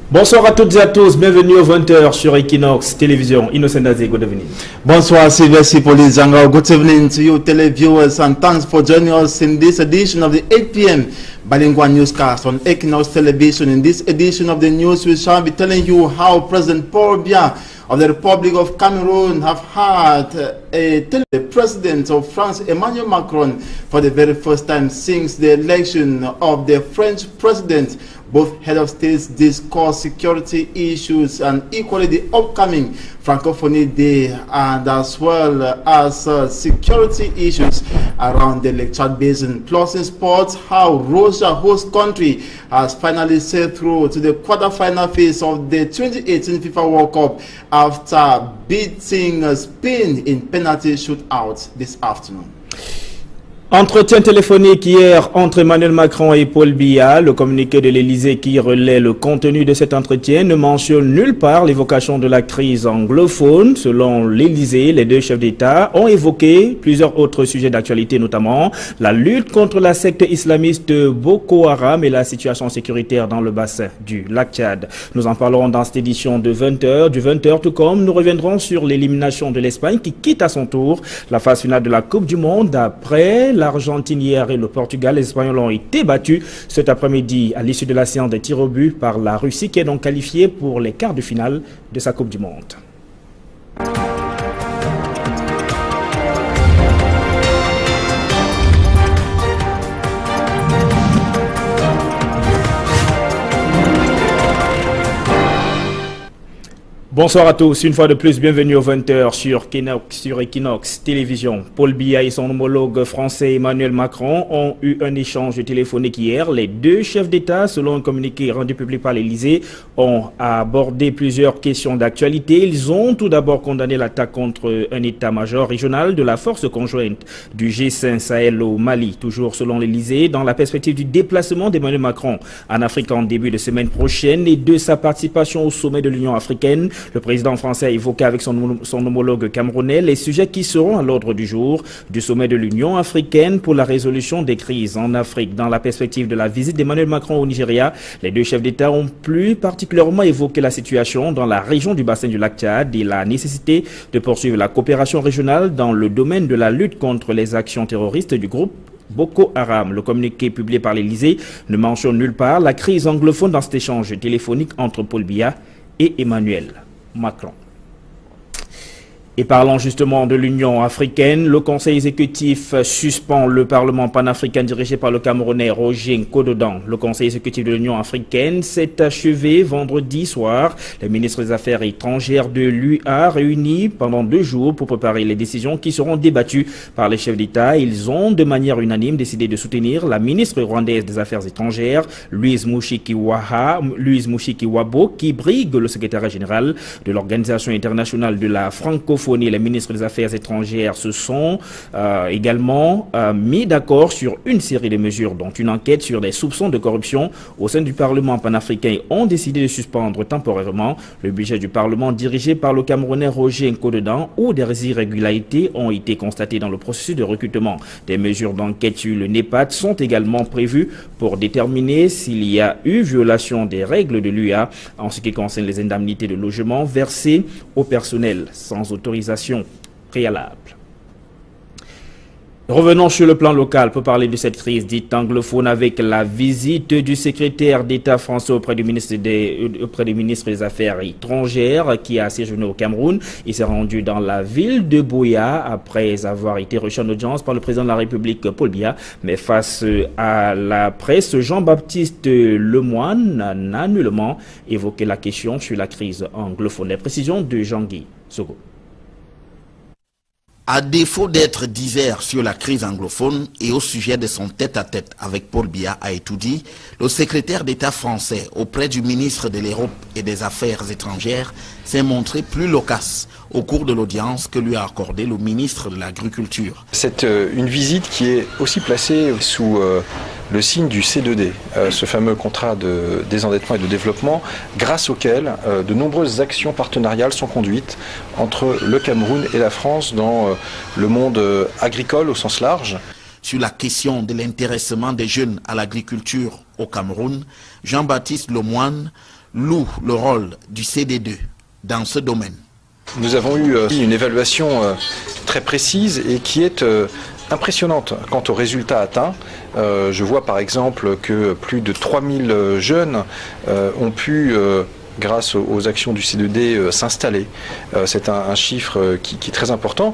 Bonsoir à toutes et à tous, bienvenue au 20h sur Equinox Télévision. Innocent Daze, good evening. Bonsoir, Sylvester Polizanga. Good evening to you, televiewers, and thanks for joining us in this edition of the 8 p.m. Bilingual newscast on Equinox Television. In this edition of the news, we shall be telling you how President Paul Biya of the Republic of Cameroon have had the President of France, Emmanuel Macron, for the very first time since the election of the French President. Both head of states discuss security issues and equally the upcoming Francophonie Day, and as well as security issues around the Lake Chad Basin. Plus in sports, how Russia, host country, has finally sailed through to the quarterfinal phase of the 2018 FIFA World Cup after beating Spain in penalty shootout this afternoon. Entretien téléphonique hier entre Emmanuel Macron et Paul Biya. Le communiqué de l'Élysée qui relaie le contenu de cet entretien ne mentionne nulle part l'évocation de la crise anglophone. Selon l'Élysée, les deux chefs d'État ont évoqué plusieurs autres sujets d'actualité, notamment la lutte contre la secte islamiste Boko Haram et la situation sécuritaire dans le bassin du lac Tchad. Nous en parlerons dans cette édition de 20h. Du 20h, tout comme nous reviendrons sur l'élimination de l'Espagne qui quitte à son tour la phase finale de la Coupe du Monde après l'Argentine hier et le Portugal. Les Espagnols ont été battus cet après-midi à l'issue de la séance des tirs au but par la Russie qui est donc qualifiée pour les quarts de finale de sa Coupe du Monde. Bonsoir à tous, une fois de plus, bienvenue au 20h sur Equinox Télévision. Paul Biya et son homologue français Emmanuel Macron ont eu un échange téléphonique hier. Les deux chefs d'État, selon un communiqué rendu public par l'Élysée, ont abordé plusieurs questions d'actualité. Ils ont tout d'abord condamné l'attaque contre un état-major régional de la force conjointe du G5 Sahel au Mali, toujours selon l'Élysée, dans la perspective du déplacement d'Emmanuel Macron en Afrique en début de semaine prochaine et de sa participation au sommet de l'Union africaine. Le président français a évoqué avec son homologue camerounais les sujets qui seront à l'ordre du jour du sommet de l'Union africaine pour la résolution des crises en Afrique. Dans la perspective de la visite d'Emmanuel Macron au Nigeria, les deux chefs d'État ont plus particulièrement évoqué la situation dans la région du bassin du lac Tchad et la nécessité de poursuivre la coopération régionale dans le domaine de la lutte contre les actions terroristes du groupe Boko Haram. Le communiqué publié par l'Élysée ne mentionne nulle part la crise anglophone dans cet échange téléphonique entre Paul Biya et Emmanuel Macron. Et parlant justement de l'Union africaine, le Conseil exécutif suspend le Parlement panafricain dirigé par le Camerounais Roger Nkododan. Le Conseil exécutif de l'Union africaine s'est achevé vendredi soir. Les ministres des Affaires étrangères de l'UA réunis pendant 2 jours pour préparer les décisions qui seront débattues par les chefs d'État. Ils ont de manière unanime décidé de soutenir la ministre rwandaise des Affaires étrangères, Louise Mushikiwabo, qui brigue le secrétariat général de l'Organisation internationale de la francophonie. Les ministres des Affaires étrangères se sont également mis d'accord sur une série de mesures, dont une enquête sur des soupçons de corruption au sein du Parlement panafricain, et ont décidé de suspendre temporairement le budget du Parlement dirigé par le Camerounais Roger Nkododan, où des irrégularités ont été constatées dans le processus de recrutement. Des mesures d'enquête sur le NEPAD sont également prévues pour déterminer s'il y a eu violation des règles de l'UA en ce qui concerne les indemnités de logement versées au personnel sans autorisation préalable. Revenons sur le plan local pour parler de cette crise dite anglophone avec la visite du secrétaire d'État français auprès du ministre des Affaires étrangères qui a séjourné au Cameroun. Il s'est rendu dans la ville de Buea après avoir été reçu en audience par le président de la République Paul Biya. Mais face à la presse, Jean-Baptiste Lemoyne n'a nullement évoqué la question sur la crise anglophone. Les précisions de Jean-Guy Sogo. À défaut d'être divers sur la crise anglophone et au sujet de son tête-à-tête avec Paul Biya, a tout dit, le secrétaire d'État français auprès du ministre de l'Europe et des Affaires étrangères s'est montré plus loquace au cours de l'audience que lui a accordé le ministre de l'Agriculture. C'est une visite qui est aussi placée sous le signe du C2D, ce fameux contrat de désendettement et de développement, grâce auquel de nombreuses actions partenariales sont conduites entre le Cameroun et la France dans le monde agricole au sens large. Sur la question de l'intéressement des jeunes à l'agriculture au Cameroun, Jean-Baptiste Lemoyne, loue le rôle du CD2 dans ce domaine. Nous avons eu une évaluation très précise et qui est impressionnante quant aux résultats atteints. Je vois par exemple que plus de 3000 jeunes ont pu, grâce aux actions du C2D, s'installer. C'est un chiffre qui est très important.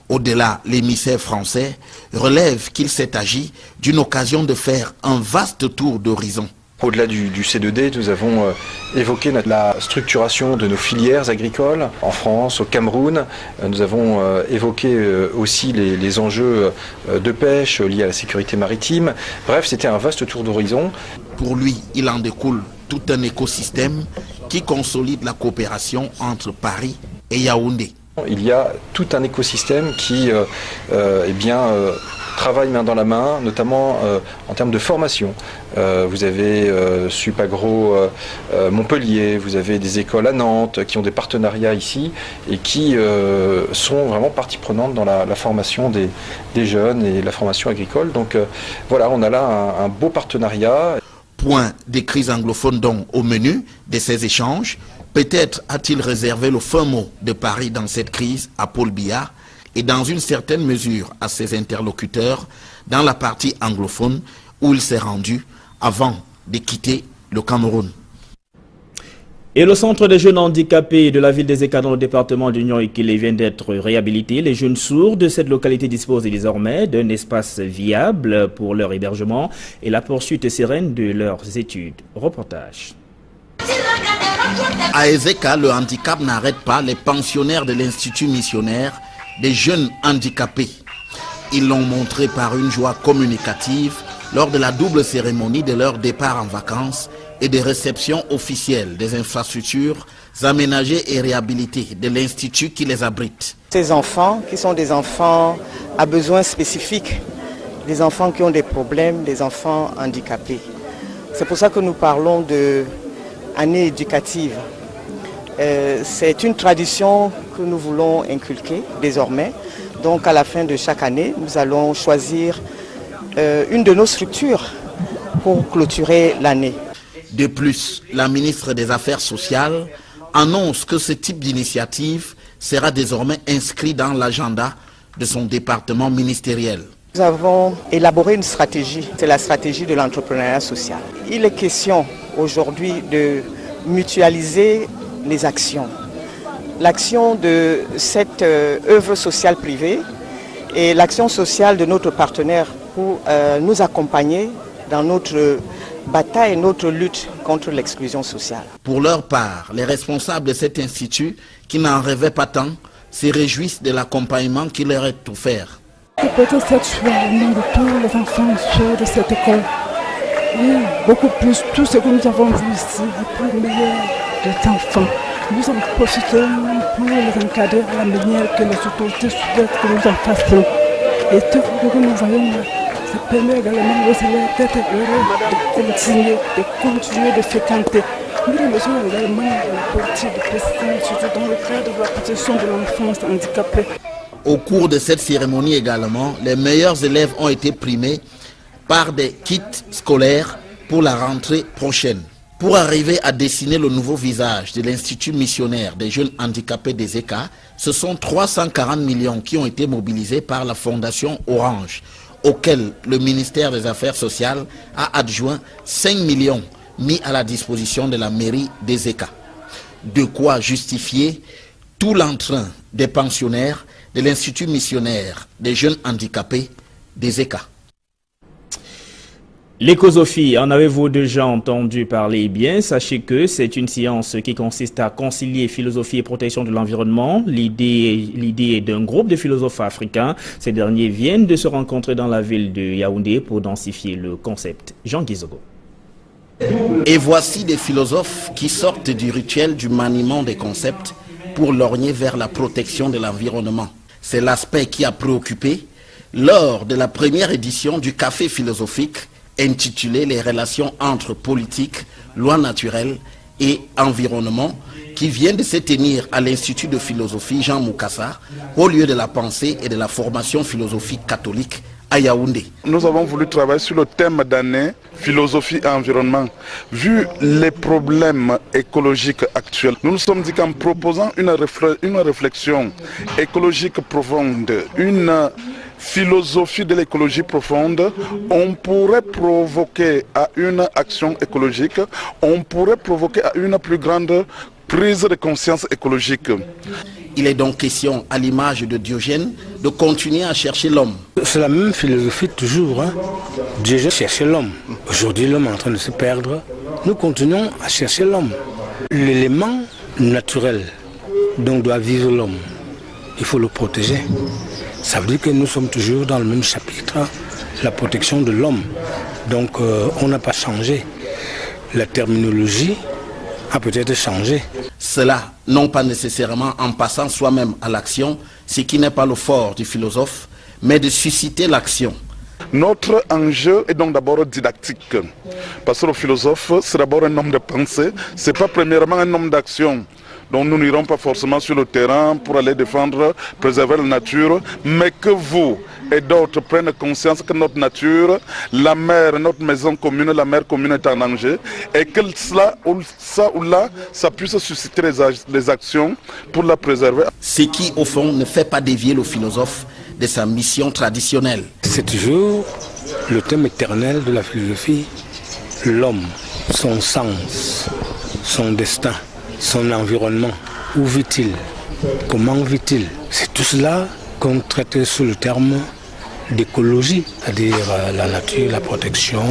Au-delà, l'émissaire français relève qu'il s'est agi d'une occasion de faire un vaste tour d'horizon. Au-delà du C2D, nous avons évoqué la structuration de nos filières agricoles en France, au Cameroun. Nous avons évoqué aussi les enjeux de pêche liés à la sécurité maritime. Bref, c'était un vaste tour d'horizon. Pour lui, il en découle tout un écosystème qui consolide la coopération entre Paris et Yaoundé. Il y a tout un écosystème qui travaille main dans la main, notamment en termes de formation. Vous avez Supagro Montpellier, vous avez des écoles à Nantes qui ont des partenariats ici et qui sont vraiment partie prenante dans la formation des jeunes et la formation agricole. Donc voilà, on a là un beau partenariat. Point des crises anglophones donc au menu de ces échanges. Peut-être a-t-il réservé le fin mot de Paris dans cette crise à Paul Biya et dans une certaine mesure à ses interlocuteurs dans la partie anglophone où il s'est rendu avant de quitter le Cameroun. Et le centre des jeunes handicapés de la ville des Eka dans le département d'Union Ikile vient d'être réhabilité. Les jeunes sourds de cette localité disposent désormais d'un espace viable pour leur hébergement et la poursuite sereine de leurs études. Reportage. À Ezeka, le handicap n'arrête pas les pensionnaires de l'Institut missionnaire des jeunes handicapés. Ils l'ont montré par une joie communicative lors de la double cérémonie de leur départ en vacances et des réceptions officielles des infrastructures aménagées et réhabilitées de l'Institut qui les abrite. Ces enfants qui sont des enfants à besoins spécifiques, des enfants qui ont des problèmes, des enfants handicapés. C'est pour ça que nous parlons d'année éducative. C'est une tradition que nous voulons inculquer désormais. Donc à la fin de chaque année, nous allons choisir une de nos structures pour clôturer l'année. De plus, la ministre des Affaires sociales annonce que ce type d'initiative sera désormais inscrit dans l'agenda de son département ministériel. Nous avons élaboré une stratégie, c'est la stratégie de l'entrepreneuriat social. Il est question aujourd'hui de mutualiser les actions. L'action de cette œuvre sociale privée et l'action sociale de notre partenaire pour nous accompagner dans notre bataille, notre lutte contre l'exclusion sociale. Pour leur part, les responsables de cet institut, qui n'en rêvaient pas tant, se réjouissent de l'accompagnement qui leur est offert. Je peux être satisfait au nom de tous les enfants de cette école. Oui, beaucoup plus, tout ce que nous avons vu ici, pour le meilleur des enfants. Nous en profitons pour les encadrer à la manière que les autorités souhaitent que nous en fassions. Et tout ce que nous voyons là, ça permet également aux élèves d'être heureux, de continuer de fréquenter. Nous remercions également la politique de président, surtout dans le cadre de la protection de l'enfance handicapée. Au cours de cette cérémonie également, les meilleurs élèves ont été primés par des kits scolaires pour la rentrée prochaine. Pour arriver à dessiner le nouveau visage de l'Institut missionnaire des jeunes handicapés des ECA, ce sont 340 millions qui ont été mobilisés par la Fondation Orange, auquel le ministère des Affaires sociales a adjoint 5 millions mis à la disposition de la mairie des ECA. De quoi justifier tout l'entrain des pensionnaires de l'Institut missionnaire des jeunes handicapés des ECA. L'écosophie, en avez-vous déjà entendu parler? Eh bien, sachez que c'est une science qui consiste à concilier philosophie et protection de l'environnement. L'idée est d'un groupe de philosophes africains. Ces derniers viennent de se rencontrer dans la ville de Yaoundé pour densifier le concept. Jean Guizogo. Et voici des philosophes qui sortent du rituel du maniement des concepts pour lorgner vers la protection de l'environnement. C'est l'aspect qui a préoccupé lors de la première édition du Café philosophique intitulé « Les relations entre politique, loi naturelle et environnement » qui vient de se tenir à l'Institut de philosophie Jean Moukassa, au lieu de la pensée et de la formation philosophique catholique à Yaoundé. Nous avons voulu travailler sur le thème d'année philosophie et environnement. Vu les problèmes écologiques actuels, nous nous sommes dit qu'en proposant une réflexion écologique profonde, une philosophie de l'écologie profonde, on pourrait provoquer à une action écologique, on pourrait provoquer à une plus grande prise de conscience écologique. Il est donc question, à l'image de Diogène, de continuer à chercher l'homme. C'est la même philosophie toujours. Diogène cherchait l'homme. Aujourd'hui, l'homme est en train de se perdre. Nous continuons à chercher l'homme. L'élément naturel dont doit vivre l'homme, il faut le protéger. Ça veut dire que nous sommes toujours dans le même chapitre, la protection de l'homme. Donc on n'a pas changé. La terminologie a peut-être changé. Cela, non pas nécessairement en passant soi-même à l'action, ce qui n'est pas le fort du philosophe, mais de susciter l'action. Notre enjeu est donc d'abord didactique, parce que le philosophe, c'est d'abord un homme de pensée, ce n'est pas premièrement un homme d'action. Donc nous n'irons pas forcément sur le terrain pour aller défendre, préserver la nature, mais que vous et d'autres prennent conscience que notre nature, la mer, notre maison commune, la mer commune est en danger, et que ça ou là, ça puisse susciter des actions pour la préserver. Ce qui, au fond, ne fait pas dévier le philosophe de sa mission traditionnelle. C'est toujours le thème éternel de la philosophie, l'homme, son sens, son destin, son environnement. Où vit-il? Comment vit-il? C'est tout cela qu'on traite sous le terme d'écologie, c'est-à-dire la nature, la protection,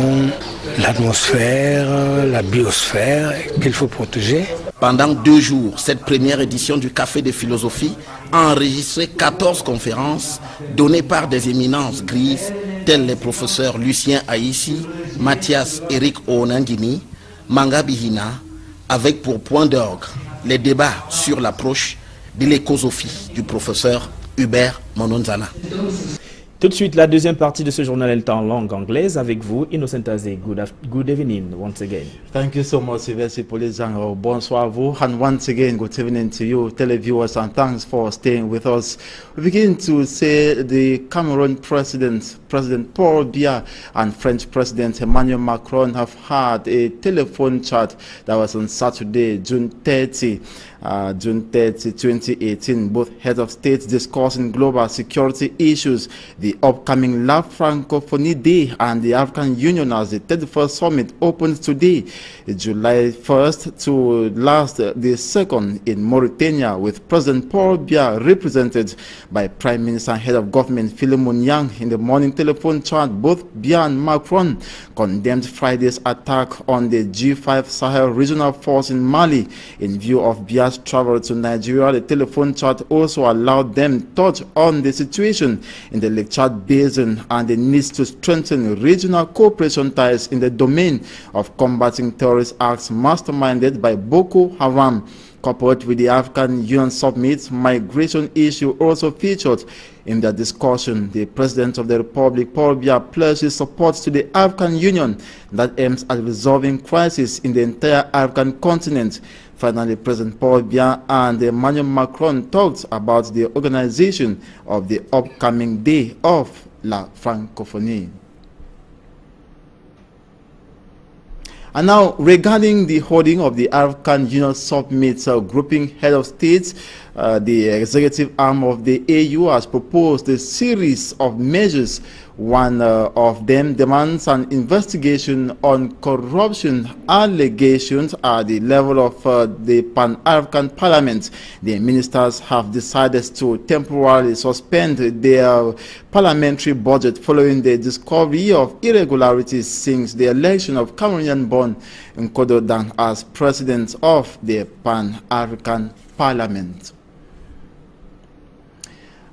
l'atmosphère, la biosphère qu'il faut protéger. Pendant 2 jours, cette première édition du Café de Philosophie a enregistré 14 conférences données par des éminences grises tels les professeurs Lucien Aïssi, Mathias Eric Onangini, Manga Bihina, avec pour point d'orgue les débats sur l'approche de l'écosophie du professeur Hubert Mononzana. Tout de suite, la deuxième partie de ce journal est en langue anglaise avec vous, Innocent Azé. Good evening once again. Thank you so much, Sylvester Polizango. Bonsoir à vous, and once again, good evening to you, televiewers, and thanks for staying with us. We begin to say the Cameroon President Paul Biya, and French President Emmanuel Macron have had a telephone chat that was on Saturday, June 30, 2018. Both heads of state discussing global security issues, the upcoming La Francophonie Day, and the African Union as the 31st summit opens today, July 1st to last the 2nd in Mauritania, with President Paul Biya represented by Prime Minister and Head of Government Philemon Yang. In the morning telephone chat, both Biya and Macron condemned Friday's attack on the G5 Sahel regional force in Mali. In view of Biya's travel to Nigeria, the telephone chat also allowed them to touch on the situation in the Lake Chad Basin and the need to strengthen regional cooperation ties in the domain of combating terrorist acts masterminded by Boko Haram. Coupled with the African Union Summit, migration issue also featured in the discussion. The President of the Republic, Paul Biya, pledged his support to the African Union that aims at resolving crisis in the entire African continent. Finally, President Paul Biya and Emmanuel Macron talked about the organization of the upcoming Day of La Francophonie. And now, regarding the holding of the African Union Summit, grouping head of states, the executive arm of the AU has proposed a series of measures. One of them demands an investigation on corruption allegations at the level of the Pan-African Parliament. The ministers have decided to temporarily suspend their parliamentary budget following the discovery of irregularities since the election of Cameroonian-born Nkodo Dan as president of the Pan-African Parliament.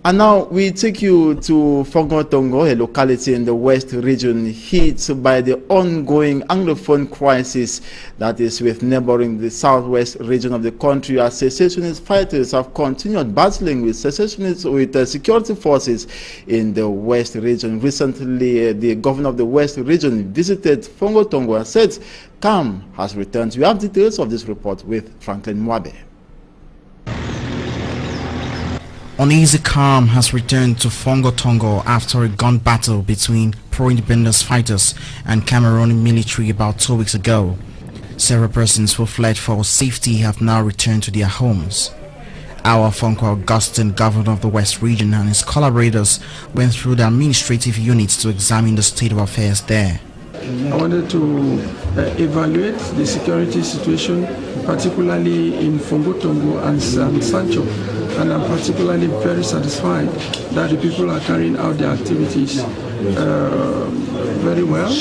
And now we take you to Fongotongo, a locality in the West region hit by the ongoing Anglophone crisis that is with neighboring the southwest region of the country, as secessionist fighters have continued battling with security forces in the West region. Recently, the governor of the West region visited Fongotongo and said calm has returned. We have details of this report with Franklin Mwabe. Uneasy calm has returned to Fongo-Tongo after a gun battle between pro-independence fighters and Cameroon military about 2 weeks ago. Several persons who fled for safety have now returned to their homes. Our Fonko Augustine, governor of the West region, and his collaborators went through the administrative units to examine the state of affairs there. I wanted to evaluate the security situation, particularly in Fongo-Tongo and Sancho, and I'm particularly very satisfied that the people are carrying out their activities very well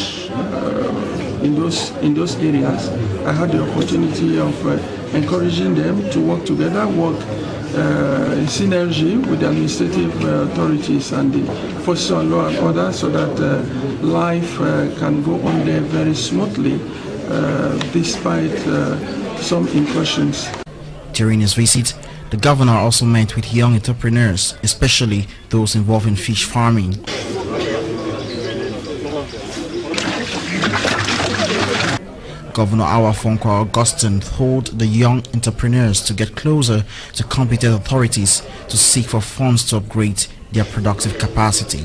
in those areas. I had the opportunity of encouraging them to work together, work in synergy with the administrative authorities and the forces of law and order, so that life can go on there very smoothly despite some incursions. During his visit, the governor also met with young entrepreneurs, especially those involved in fish farming. Governor Awa Fonko Augustine told the young entrepreneurs to get closer to competent authorities to seek for funds to upgrade their productive capacity.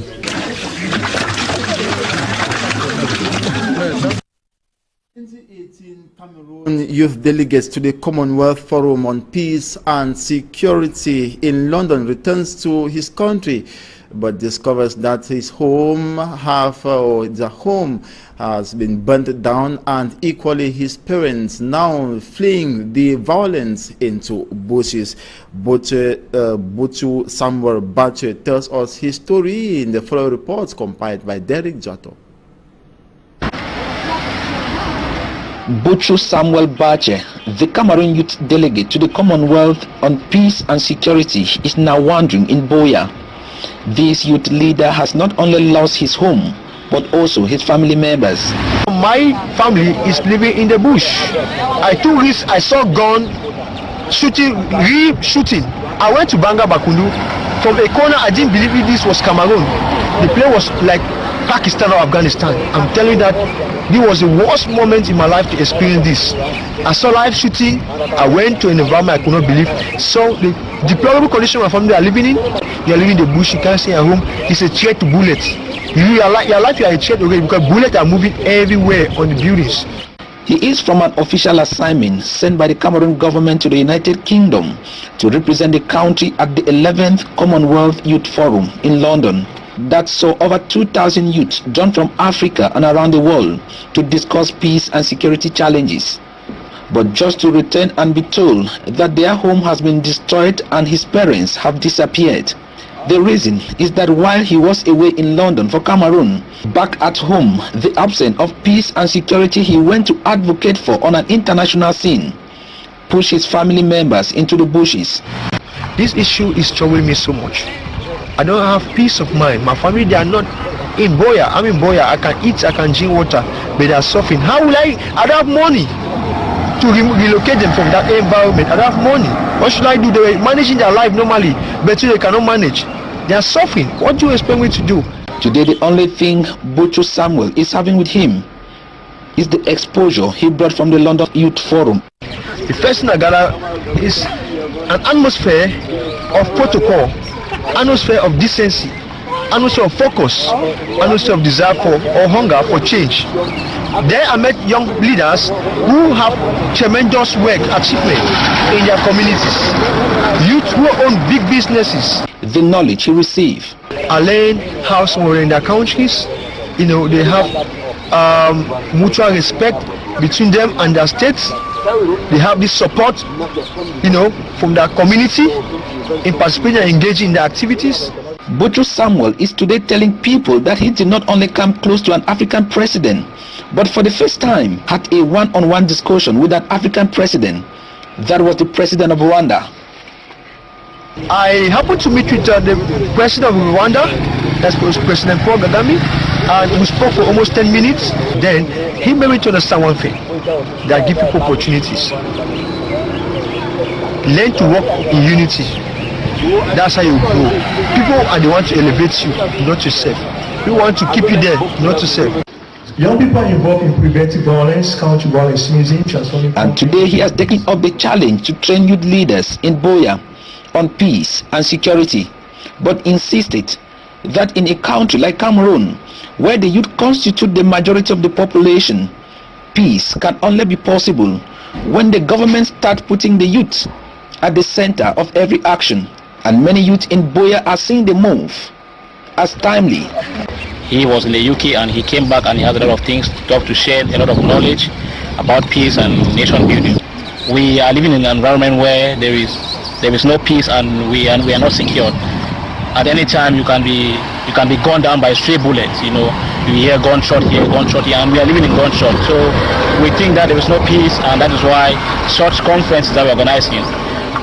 Cameroon youth delegates to the Commonwealth Forum on Peace and Security in London returns to his country, but discovers that his home has been burnt down, and equally his parents now fleeing the violence into bushes. Buchu Samuel Bache tells us his story in the following reports compiled by Derek Jato. Buchu Samuel Bache, the Cameroon youth delegate to the Commonwealth on Peace and Security, is now wandering in Buea. This youth leader has not only lost his home, but also his family members. My family is living in the bush. I took risks. I saw gun shooting. I went to Banga Bakundu. From a corner, I didn't believe this was Cameroon. The plane was like Pakistan or Afghanistan. I'm telling you that this was the worst moment in my life to experience this. I saw live shooting. I went to an environment I could not believe. So the deplorable condition my family are living in, you are living in the bush, you can't stay at home. It's a threat to bullets. Your life you are a threat already, because bullets are moving everywhere on the buildings. He is from an official assignment sent by the Cameroon government to the United Kingdom to represent the country at the 11th Commonwealth Youth Forum in London, that saw over 2,000 youths drawn from Africa and around the world to discuss peace and security challenges. But just to return and be told that their home has been destroyed and his parents have disappeared. The reason is that while he was away in London for Cameroon, back at home, the absence of peace and security he went to advocate for on an international scene pushed his family members into the bushes. This issue is troubling me so much. I don't have peace of mind. My family, they are not in Buea. I'm in Buea. I can eat, I can drink water, but they are suffering. How will I don't have money to relocate them from that environment. I don't have money. What should I do? They were managing their life normally, but they cannot manage. They are suffering. What do you expect me to do? Today, the only thing Buchu Samuel is having with him is the exposure he brought from the London Youth Forum. The first thing I gather is an atmosphere of protocol, atmosphere of decency, atmosphere of focus, atmosphere of desire for or hunger for change. There I met young leaders who have tremendous work achievement in their communities. Youth who own big businesses. The knowledge he received. I learned how some in their countries, they have mutual respect between them and their states. They have this support, from their community in participating and engaging in their activities. Buchu Samuel is today telling people that he did not only come close to an African president, but for the first time had a one-on-one discussion with an African president. That was the president of Rwanda. I happened to meet with the president of Rwanda, that was President Paul Kagame, and we spoke for almost 10 minutes. Then he made me to understand one thing, that give people opportunities. Learn to work in unity. That's how you grow. People are the ones to elevate you, not yourself. We want to keep you there, not yourself. Young people are involved in preventing violence, counter violence, transforming. And today he has taken up the challenge to train youth leaders in Buea on peace and security, but insisted that in a country like Cameroon, where the youth constitute the majority of the population, peace can only be possible when the government start putting the youth at the center of every action. And many youth in Buea are seeing the move as timely. He was in the UK and he came back and he has a lot of things to talk, to share a lot of knowledge about peace and nation building. We are living in an environment where there is no peace and we are not secured. At any time you can be gunned down by stray bullets. You know, you hear gunshot here, and we are living in gunshot. So we think that there is no peace, and that is why such conferences that we are organizing,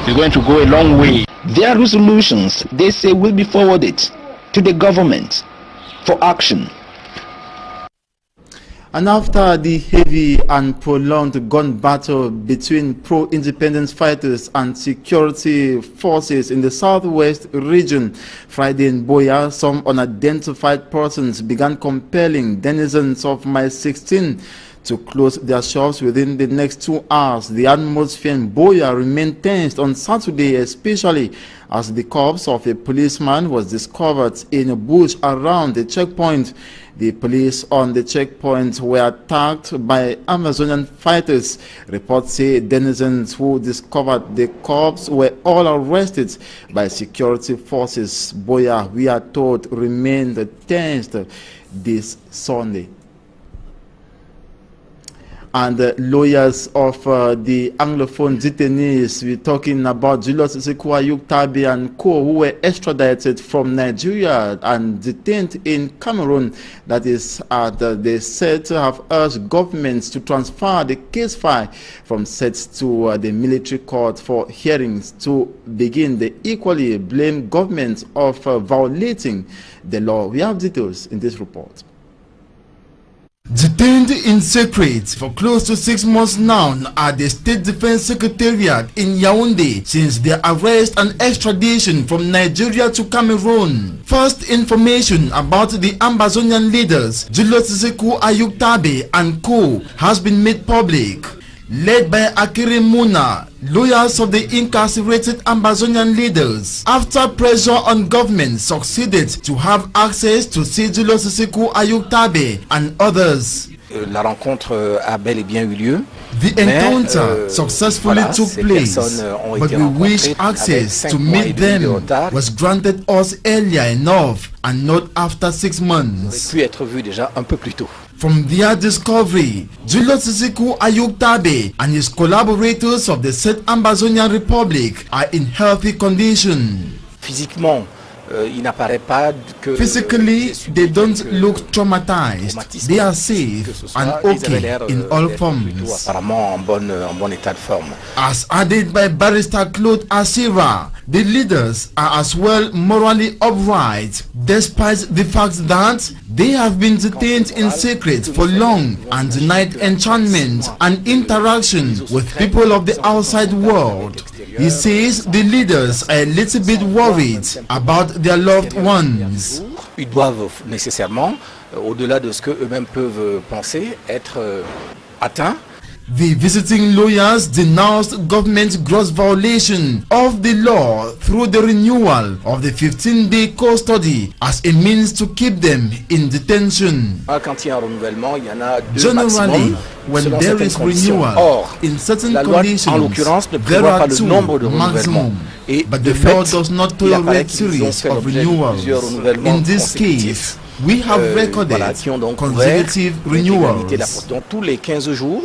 we're going to go a long way. Their resolutions, they say, will be forwarded to the government for action. And after the heavy and prolonged gun battle between pro-independence fighters and security forces in the southwest region Friday in Buea, some unidentified persons began compelling denizens of Mile 16 to close their shops within the next 2 hours. The atmosphere in Buea remained tense on Saturday, especially as the corpse of a policeman was discovered in a bush around the checkpoint. The police on the checkpoint were attacked by Amazonian fighters. Reports say denizens who discovered the corpse were all arrested by security forces. Buea, we are told, remained tense this Sunday. And lawyers of the Anglophone detainees, we're talking about Julius Issaquah Ayuk Tabe and co, who were extradited from Nigeria and detained in Cameroon. That is, they said to have urged governments to transfer the case file from SET to the military court for hearings to begin. They equally blame governments of violating the law. We have details in this report. Detained in secret for close to 6 months now at the State Defense Secretariat in Yaoundé since their arrest and extradition from Nigeria to Cameroon. First information about the Amazonian leaders Julius Issaquah Ayuk Tabe and co has been made public. Led by Akiri Muna, lawyers of the incarcerated Amazonian leaders, after pressure on government, succeeded to have access to see Julius Issaquah Ayuk Tabe and others. La rencontre a bel et bien eu lieu. The encounter successfully took place, but we wish access to meet them was granted us earlier enough and not after 6 months. Pu être vu déjà un peu plus tôt. From their discovery, Julius Issaquah Ayuk Tabe and his collaborators of the said Amazonian Republic are in healthy condition. Physiquement, il n'apparaît pas que physically, they don't look traumatized. They are safe and okay in all forms. Apparemment en bon état de forme. As added by Barrister Claude Asira, the leaders are as well morally upright, despite the fact that they have been detained in secret for long and denied enchantment and interaction with people of the outside world. He says the leaders are a little bit worried about their loved ones. Ils doivent nécessairement, au-delà de ce que eux-mêmes peuvent penser, être atteints. The visiting lawyers denounced government gross violation of the law through the renewal of the 15-day custody as a means to keep them in detention. Generally, when there is renewal, in certain conditions, there are 2 maximum. But the law does not tolerate series of renewals. In this case, we have recorded consecutive renewals. Tous les 15 jours,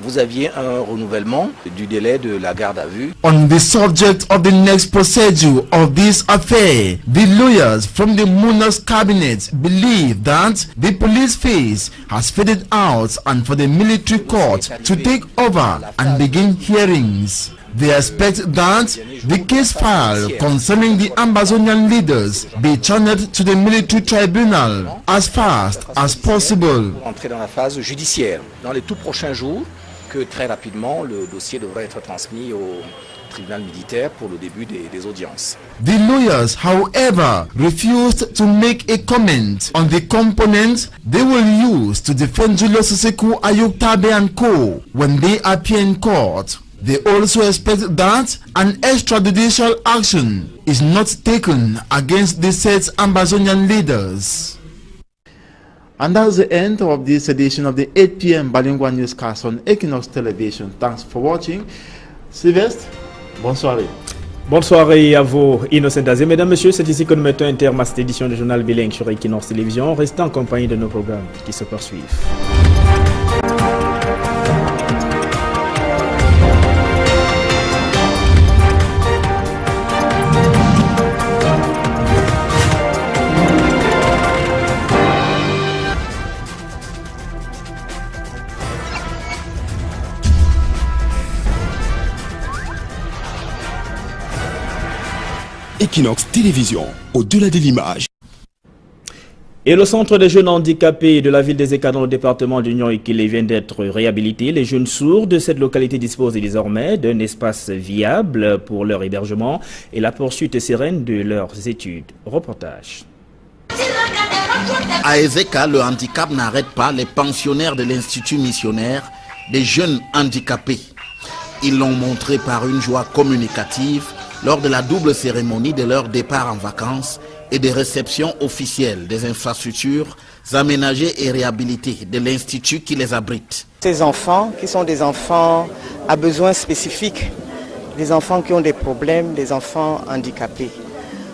vous aviez un renouvellement du délai de la garde à vue. On the subject of the next procedure of this affair, the lawyers from the Muna's cabinet believe that the police phase has faded out and for the military court to take over and begin hearings. They expect that the case file concerning the Amazonian leaders be channeled to the military tribunal as fast as possible. Entrer dans la phase judiciaire dans les tout prochains jours, que très rapidement le dossier devrait être transmis au tribunal militaire pour le début des audiences. The lawyers, however, refused to make a comment on the components they will use to defend Julius Issaquah Ayuk Tabe and co when they appear in court. They also expect that an extrajudicial action is not taken against the said Ambazonian leaders. And that's the end of this edition of the 8 p.m. bilingual newscast on Equinox Television. Thanks for watching. Sylvestre, bonne soirée. Bonne soirée à vous, Innocent Azé. Mesdames, Messieurs, c'est ici que nous mettons un terme à cette édition du journal bilingue sur Equinox Télévision. Restez en compagnie de nos programmes qui se poursuivent. Equinox Télévision, au-delà de l'image. Et le centre des jeunes handicapés de la ville des Eka dans le département d'Union Ikile vient d'être réhabilité. Les jeunes sourds de cette localité disposent désormais d'un espace viable pour leur hébergement et la poursuite sereine de leurs études. Reportage. À Ezeka, le handicap n'arrête pas les pensionnaires de l'Institut missionnaire des jeunes handicapés. Ils l'ont montré par une joie communicative lors de la double cérémonie de leur départ en vacances et des réceptions officielles des infrastructures aménagées et réhabilitées de l'Institut qui les abrite. Ces enfants qui sont des enfants à besoins spécifiques, des enfants qui ont des problèmes, des enfants handicapés.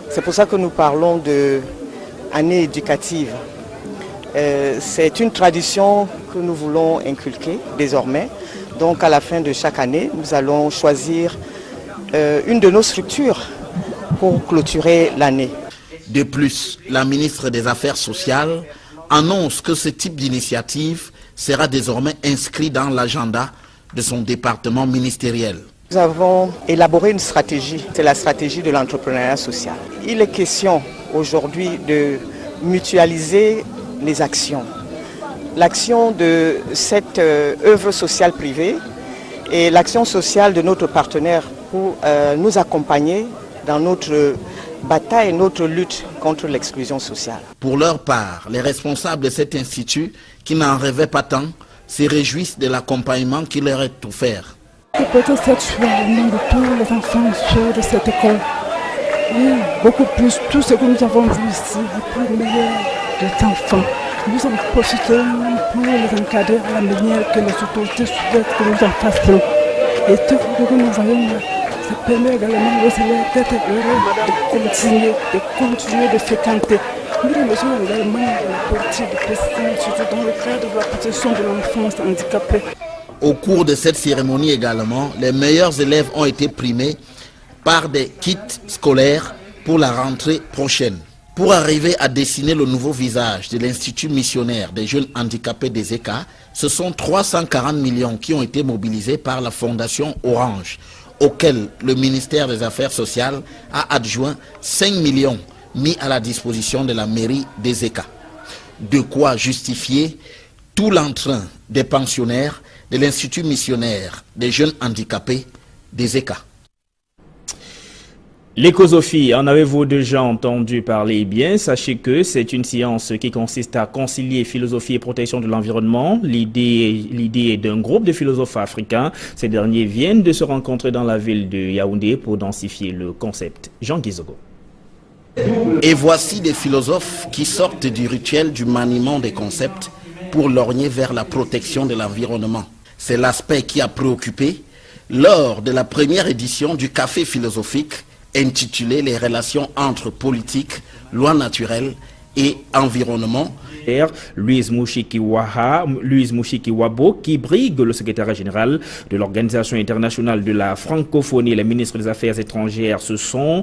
C'est pour ça que nous parlons d'année éducative. C'est une tradition que nous voulons inculquer désormais. Donc à la fin de chaque année, nous allons choisir une de nos structures pour clôturer l'année. De plus, la ministre des Affaires sociales annonce que ce type d'initiative sera désormais inscrit dans l'agenda de son département ministériel. Nous avons élaboré une stratégie, c'est la stratégie de l'entrepreneuriat social. Il est question aujourd'hui de mutualiser les actions. L'action de cette œuvre sociale privée et l'action sociale de notre partenaire pour nous accompagner dans notre bataille, notre lutte contre l'exclusion sociale. Pour leur part, les responsables de cet institut, qui n'en rêvaient pas tant, se réjouissent de l'accompagnement qui leur est offert. Je peux être satisfait au nom de tous les enfants de cette école. Oui, beaucoup plus, tout ce que nous avons vu ici, le plus meilleur des enfants. Nous en profitons pour les encadrer à la manière que les autorités souhaitent que nous en fassions. Et tout ce que nous voyons là, ça permet également aux élèves d'être heureux, de continuer de fréquenter. Nous remercions également la politique du président, surtout dans le cadre de la protection de l'enfance handicapée. Au cours de cette cérémonie également, les meilleurs élèves ont été primés par des kits scolaires pour la rentrée prochaine. Pour arriver à dessiner le nouveau visage de l'Institut missionnaire des jeunes handicapés des ECA, ce sont 340 millions qui ont été mobilisés par la Fondation Orange, auquel le ministère des Affaires sociales a adjoint 5 millions mis à la disposition de la mairie des ECA. De quoi justifier tout l'entrain des pensionnaires de l'Institut missionnaire des jeunes handicapés des ECA. L'écosophie, en avez-vous déjà entendu parler? Bien, sachez que c'est une science qui consiste à concilier philosophie et protection de l'environnement. L'idée est d'un groupe de philosophes africains. Ces derniers viennent de se rencontrer dans la ville de Yaoundé pour densifier le concept. Jean Guizogo. Et voici des philosophes qui sortent du rituel du maniement des concepts pour lorgner vers la protection de l'environnement. C'est l'aspect qui a préoccupé lors de la première édition du Café philosophique intitulé « Les relations entre politique, loi naturelle et environnement ». Louise Mouchiki-Wabo, qui brigue le secrétaire général de l'Organisation internationale de la francophonie. Les ministres des Affaires étrangères se sont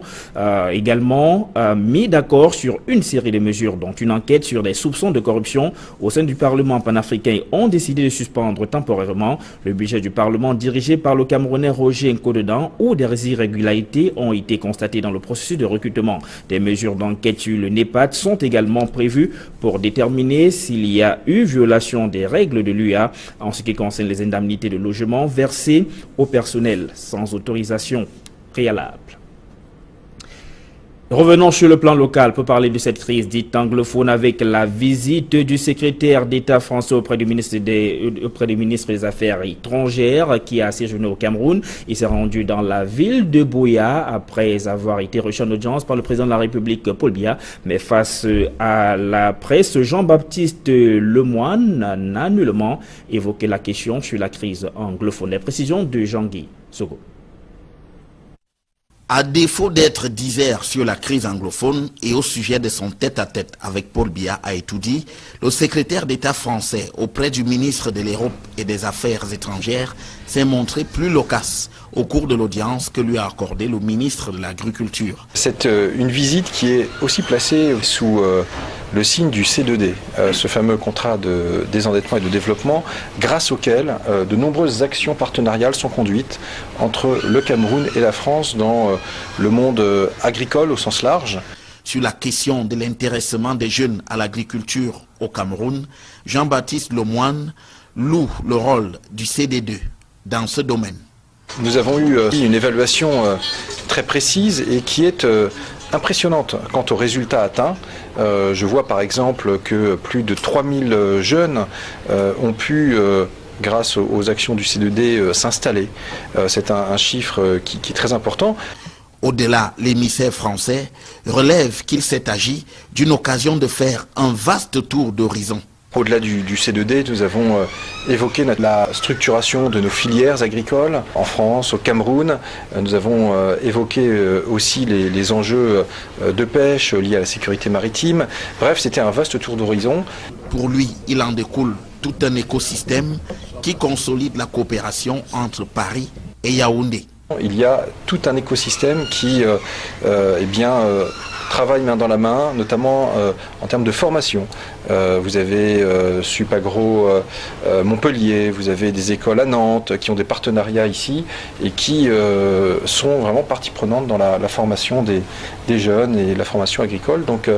également mis d'accord sur une série de mesures, dont une enquête sur des soupçons de corruption au sein du Parlement panafricain. Ont décidé de suspendre temporairement le budget du Parlement dirigé par le Camerounais Roger Nkodedan, où des irrégularités ont été constatées dans le processus de recrutement. Des mesures d'enquête sur le NEPAD sont également prévues pour déterminer s'il y a eu violation des règles de l'UA en ce qui concerne les indemnités de logement versées au personnel sans autorisation préalable. Revenons sur le plan local pour parler de cette crise dite anglophone avec la visite du secrétaire d'État français auprès du ministre des Affaires étrangères qui a séjourné au Cameroun. Il s'est rendu dans la ville de Buea après avoir été reçu en audience par le président de la République Paul Biya. Mais face à la presse, Jean-Baptiste Lemoine n'a nullement évoqué la question sur la crise anglophone. Les précisions de Jean-Guy Sogo. À défaut d'être divers sur la crise anglophone et au sujet de son tête-à-tête avec Paul Biya à Etoudi, le secrétaire d'État français auprès du ministre de l'Europe et des Affaires étrangères s'est montré plus loquace au cours de l'audience que lui a accordé le ministre de l'Agriculture. C'est une visite qui est aussi placée sous le signe du C2D, ce fameux contrat de désendettement et de développement, grâce auquel de nombreuses actions partenariales sont conduites entre le Cameroun et la France dans le monde agricole au sens large. Sur la question de l'intéressement des jeunes à l'agriculture au Cameroun, Jean-Baptiste Lemoine loue le rôle du CD2 dans ce domaine. Nous avons eu une évaluation très précise et qui est impressionnante quant aux résultats atteints. Je vois par exemple que plus de 3000 jeunes ont pu, grâce aux actions du C2D, s'installer. C'est un chiffre qui est très important. Au-delà, l'émissaire français relève qu'il s'est agi d'une occasion de faire un vaste tour d'horizon. Au-delà du C2D, nous avons évoqué la structuration de nos filières agricoles en France, au Cameroun. Nous avons évoqué aussi les enjeux de pêche liés à la sécurité maritime. Bref, c'était un vaste tour d'horizon. Pour lui, il en découle tout un écosystème qui consolide la coopération entre Paris et Yaoundé. Il y a tout un écosystème qui travaille main dans la main, notamment en termes de formation. Vous avez Supagro Montpellier, vous avez des écoles à Nantes qui ont des partenariats ici et qui sont vraiment partie prenante dans la formation des jeunes et la formation agricole. Donc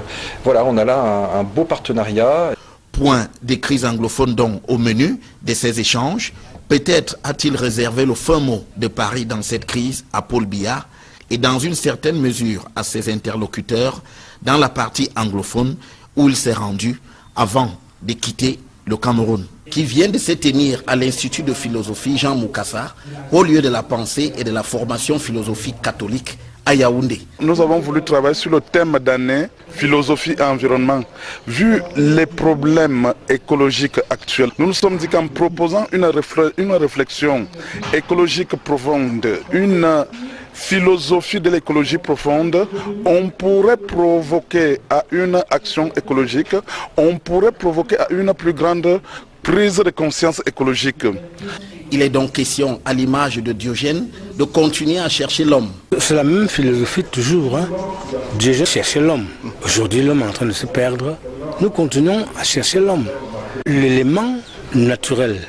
voilà, on a là un beau partenariat. Point des crises anglophones donc au menu de ces échanges. Peut-être a-t-il réservé le fin mot de Paris dans cette crise à Paul Biya et dans une certaine mesure à ses interlocuteurs dans la partie anglophone où il s'est rendu avant de quitter le Cameroun, qui vient de se tenir à l'Institut de philosophie Jean Moukassa, au lieu de la pensée et de la formation philosophique catholique à Yaoundé. Nous avons voulu travailler sur le thème d'année philosophie et environnement. Vu les problèmes écologiques actuels, nous nous sommes dit qu'en proposant une réflexion écologique profonde, une philosophie de l'écologie profonde, on pourrait provoquer à une action écologique, on pourrait provoquer à une plus grande prise de conscience écologique. Il est donc question, à l'image de Diogène, de continuer à chercher l'homme. C'est la même philosophie toujours. Diogène cherchait l'homme. Aujourd'hui, l'homme est en train de se perdre. Nous continuons à chercher l'homme. L'élément naturel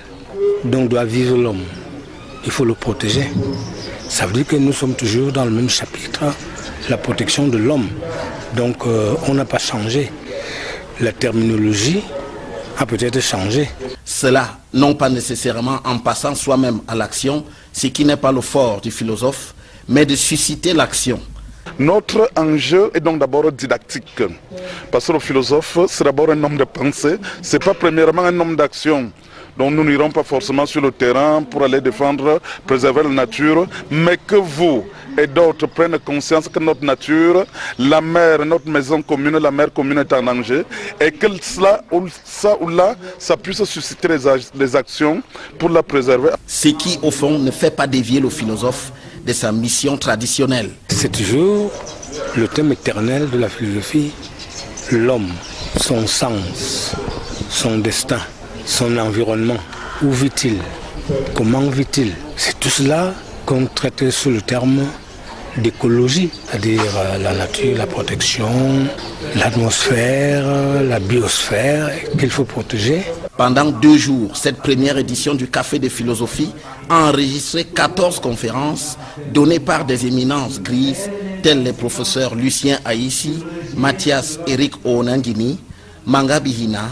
dont doit vivre l'homme, il faut le protéger. Ça veut dire que nous sommes toujours dans le même chapitre, la protection de l'homme. Donc on n'a pas changé. La terminologie a peut-être changé. Cela, non pas nécessairement en passant soi-même à l'action, ce qui n'est pas le fort du philosophe, mais de susciter l'action. Notre enjeu est donc d'abord didactique. Parce que le philosophe, c'est d'abord un homme de pensée, ce n'est pas premièrement un homme d'action. Donc nous n'irons pas forcément sur le terrain pour aller défendre, préserver la nature, mais que vous et d'autres prennent conscience que notre nature, la mer, notre maison commune, la mer commune est en danger, et que cela ou là, ça puisse susciter des actions pour la préserver. Ce qui, au fond, ne fait pas dévier le philosophe de sa mission traditionnelle. C'est toujours le thème éternel de la philosophie, l'homme, son sens, son destin, son environnement. Où vit-il? Comment vit-il? C'est tout cela qu'on traite sous le terme d'écologie, c'est-à-dire la nature, la protection, l'atmosphère, la biosphère qu'il faut protéger. Pendant 2 jours, cette première édition du Café de Philosophie a enregistré 14 conférences données par des éminences grises tels les professeurs Lucien Aïssi, Mathias Eric Onangini, Manga Bihina,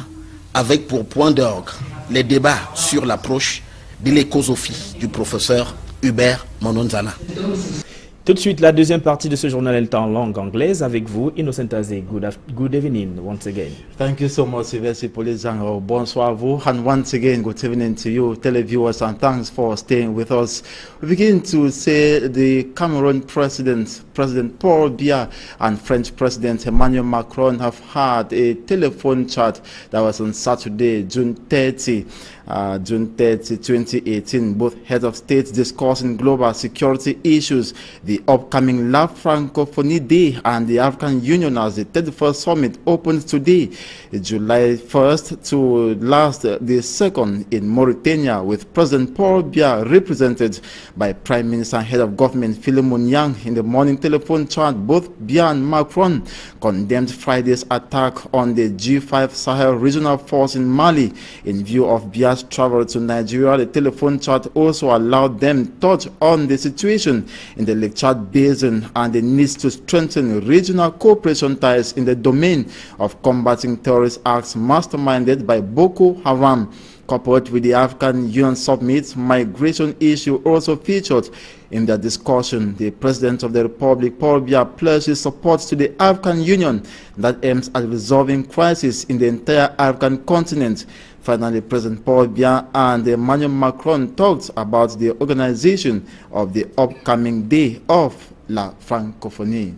avec pour point d'orgue les débats sur l'approche de l'écosophie du professeur Hubert Mononzana. Tout de suite, la deuxième partie de ce journal est en langue anglaise avec vous, Innocent Azé. Good evening once again. Thank you so much, Sylvester Polizango. Bonsoir à vous, and once again, good evening to you, televiewers, and thanks for staying with us. We begin to say the Cameroon President Paul Biya, and French President Emmanuel Macron have had a telephone chat that was on Saturday, June 30, 2018. Both heads of state discussing global security issues, the upcoming La Francophonie Day, and the African Union as the 31st summit opens today, July 1st to last the 2nd in Mauritania, with President Paul Biya represented by Prime Minister and Head of Government Philemon Yang. In the morning telephone chat, both Biya and Macron condemned Friday's attack on the G5 Sahel regional force in Mali. In view of Biya's travel to Nigeria, the telephone chat also allowed them to touch on the situation in the Lake Chad Basin and the need to strengthen regional cooperation ties in the domain of combating terrorist acts masterminded by Boko Haram. Coupled with the African Union Summit, migration issue also featured in the discussion. The President of the Republic, Paul Biya, pledged his support to the African Union that aims at resolving crisis in the entire African continent. Finally, President Paul Biya and Emmanuel Macron talked about the organization of the upcoming Day of La Francophonie.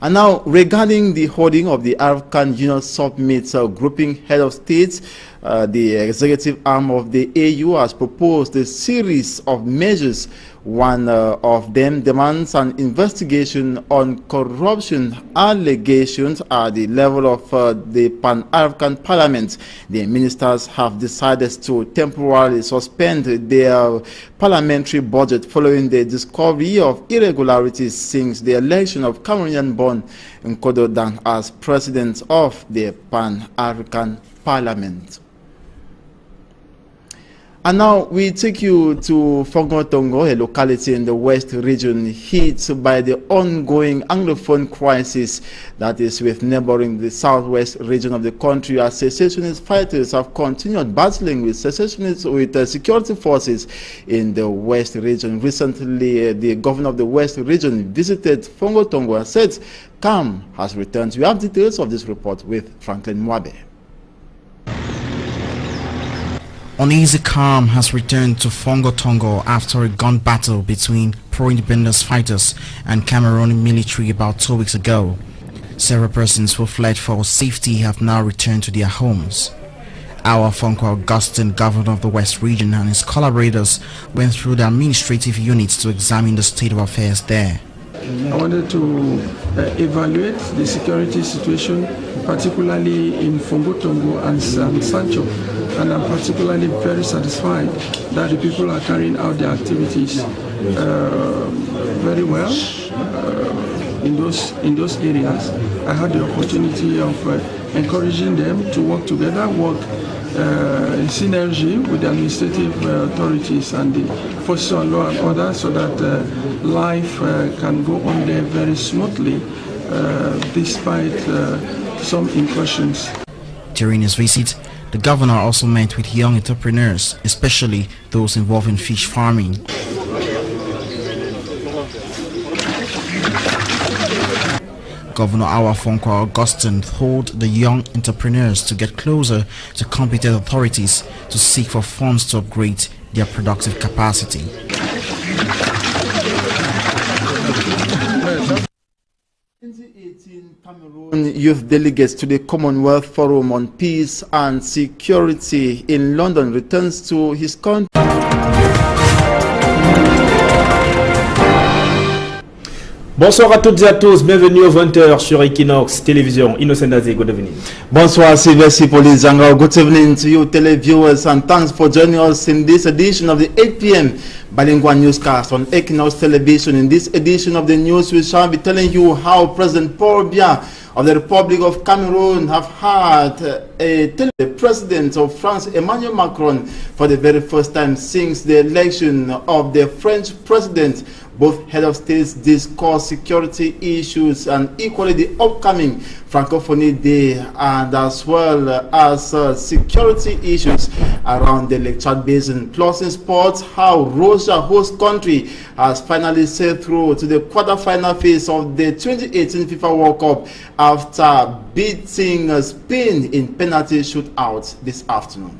And now, regarding the holding of the African Union Summit, grouping head of states, the executive arm of the AU has proposed a series of measures. One of them demands an investigation on corruption allegations at the level of the Pan-African Parliament. The ministers have decided to temporarily suspend their parliamentary budget following the discovery of irregularities since the election of Cameroonian-born Nkodo Dan as president of the Pan-African Parliament. And now we take you to Fongotongo, a locality in the West region hit by the ongoing Anglophone crisis that is with neighboring the southwest region of the country, as secessionist fighters have continued battling with security forces in the West region. Recently, the governor of the West region visited Fongotongo and said calm has returned. We have details of this report with Franklin Mwabe. Uneasy calm has returned to Fongotongo after a gun battle between pro-independence fighters and Cameroon military about 2 weeks ago. Several persons who fled for safety have now returned to their homes. Our Fonko Augustine, governor of the West region, and his collaborators went through the administrative units to examine the state of affairs there. I wanted to evaluate the security situation, particularly in Fongotongo and Sancho, and I'm particularly very satisfied that the people are carrying out their activities very well in those areas. I had the opportunity of encouraging them to work together, work in synergy with the administrative authorities and the forces of law and order, so that life can go on there very smoothly despite some incursions. During his visit, the governor also met with young entrepreneurs, especially those involved in fish farming. Governor Awa Fonko Augustine told the young entrepreneurs to get closer to competent authorities to seek for funds to upgrade their productive capacity. Cameroon youth delegates to the Commonwealth Forum on Peace and Security in London returns to his country. Bonsoir à toutes et à tous, bienvenue aux 20h sur Equinox Télévision. Innocent Azé, good evening. Bonsoir, Sylvester Polizango. Good evening to you, televiewers, and thanks for joining us in this edition of the 8 p.m. bilingual newscast on Equinox Television. In this edition of the news, we shall be telling you how President Paul Biya of the Republic of Cameroon have had the President of France, Emmanuel Macron, for the very first time since the election of the French President Both head of states discussed security issues and equally the upcoming Francophonie Day, and as well as security issues around the Lake Chad Basin. Plus in sports, how Russia, host country, has finally sailed through to the quarterfinal phase of the 2018 FIFA World Cup after beating Spain in penalty shootout this afternoon.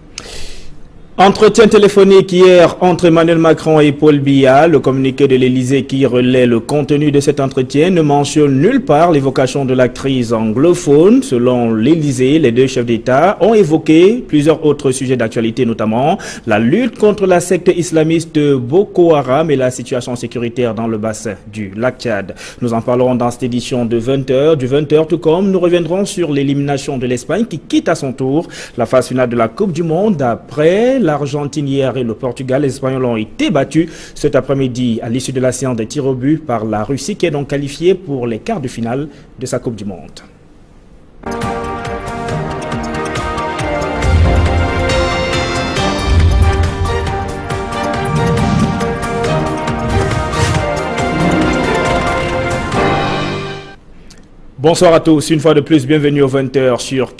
Entretien téléphonique hier entre Emmanuel Macron et Paul Biya. Le communiqué de l'Élysée qui relaie le contenu de cet entretien ne mentionne nulle part l'évocation de la crise anglophone. Selon l'Élysée, les deux chefs d'État ont évoqué plusieurs autres sujets d'actualité, notamment la lutte contre la secte islamiste Boko Haram et la situation sécuritaire dans le bassin du lac Tchad. Nous en parlerons dans cette édition de 20h. Du 20h, tout comme nous reviendrons sur l'élimination de l'Espagne qui quitte à son tour la phase finale de la Coupe du Monde après l'Argentine hier et le Portugal. Les Espagnols ont été battus cet après-midi à l'issue de la séance des tirs au but par la Russie qui est donc qualifiée pour les quarts de finale de sa Coupe du Monde. Bonsoir à tous, une fois de plus, bienvenue aux 20h sur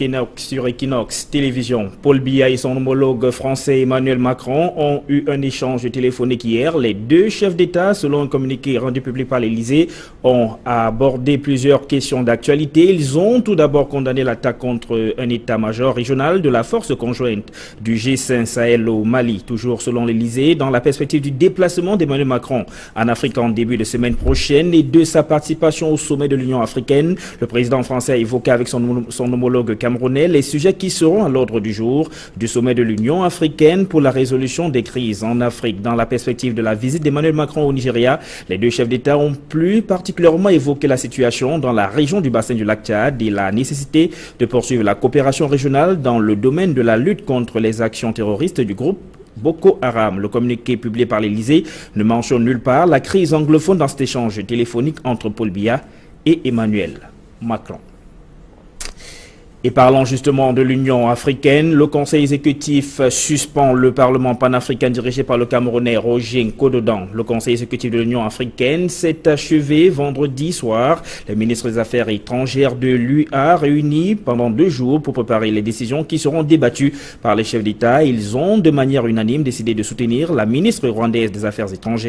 Equinox Télévision. Paul Biya et son homologue français Emmanuel Macron ont eu un échange téléphonique hier. Les deux chefs d'État, selon un communiqué rendu public par l'Élysée, ont abordé plusieurs questions d'actualité. Ils ont tout d'abord condamné l'attaque contre un état-major régional de la force conjointe du G5 Sahel au Mali, toujours selon l'Élysée, dans la perspective du déplacement d'Emmanuel Macron en Afrique en début de semaine prochaine et de sa participation au sommet de l'Union africaine. Le président français a évoqué avec son homologue camerounais les sujets qui seront à l'ordre du jour du sommet de l'Union africaine pour la résolution des crises en Afrique. Dans la perspective de la visite d'Emmanuel Macron au Nigeria, les deux chefs d'État ont plus particulièrement évoqué la situation dans la région du bassin du lac Tchad et la nécessité de poursuivre la coopération régionale dans le domaine de la lutte contre les actions terroristes du groupe Boko Haram. Le communiqué publié par l'Élysée ne mentionne nulle part la crise anglophone dans cet échange téléphonique entre Paul Biya et Emmanuel Macron. Et parlons justement de l'Union africaine, le Conseil exécutif suspend le Parlement panafricain dirigé par le Camerounais Roger Nkododan. Le Conseil exécutif de l'Union africaine s'est achevé vendredi soir. Les ministres des Affaires étrangères de l'UA réunis pendant 2 jours pour préparer les décisions qui seront débattues par les chefs d'État. Ils ont de manière unanime décidé de soutenir la ministre rwandaise des Affaires étrangères